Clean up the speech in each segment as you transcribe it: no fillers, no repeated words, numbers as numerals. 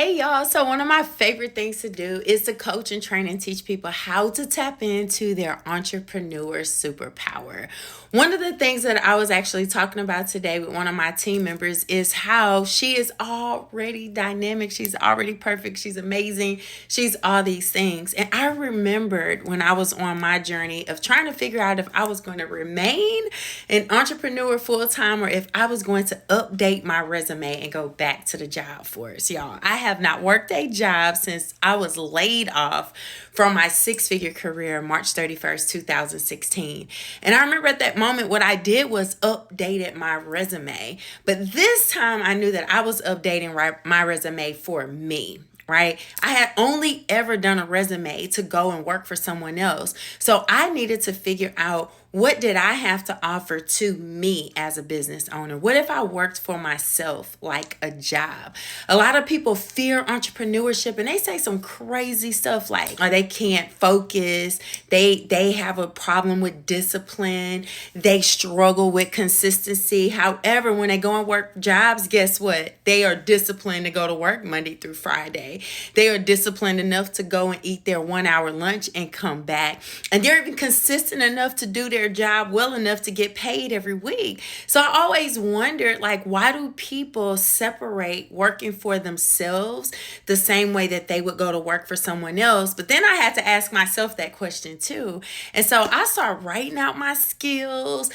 Hey y'all, so one of my favorite things to do is to coach and train and teach people how to tap into their entrepreneur superpower. One of the things that I was actually talking about today with one of my team members is how she is already dynamic, she's already perfect, she's amazing, she's all these things. And I remembered when I was on my journey of trying to figure out if I was going to remain an entrepreneur full time or if I was going to update my resume and go back to the job force. Y'all, I have not worked a job since I was laid off from my six-figure career March 31st, 2016. And I remember at that moment what I did was updated my resume. But this time I knew that I was updating my resume for me. Right? I had only ever done a resume to go and work for someone else. So I needed to figure out, what did I have to offer to me as a business owner? What if I worked for myself like a job? A lot of people fear entrepreneurship and they say some crazy stuff like, they can't focus, they have a problem with discipline, they struggle with consistency. However, when they go and work jobs, guess what? They are disciplined to go to work Monday through Friday. They are disciplined enough to go and eat their 1 hour lunch and come back. And they're even consistent enough to do their job well enough to get paid every week. So I always wondered, why do people separate working for themselves the same way that they would go to work for someone else? But then I had to ask myself that question too. And so I started writing out my skills,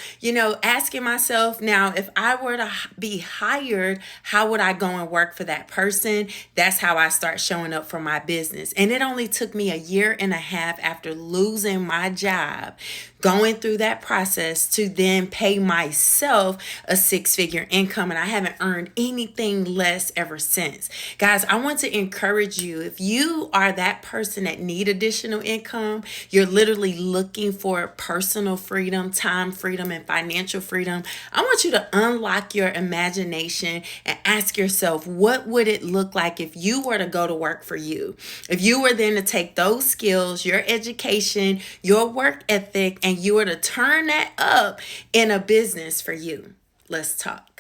asking myself, now, if I were to be hired, how would I go and work for that person? That's how I start showing up for my business. And it only took me a year and a half after losing my job, going through that process, to then pay myself a six-figure income. And I haven't earned anything less ever since. Guys, I want to encourage you, if you are that person that need additional income, you're literally looking for personal freedom, time freedom, and financial freedom, I want you to unlock your imagination and ask yourself, what would it look like if you were to go to work for you? If you were then to take those skills, your education, your work ethic, and you were to turn that up in a business for you. Let's talk.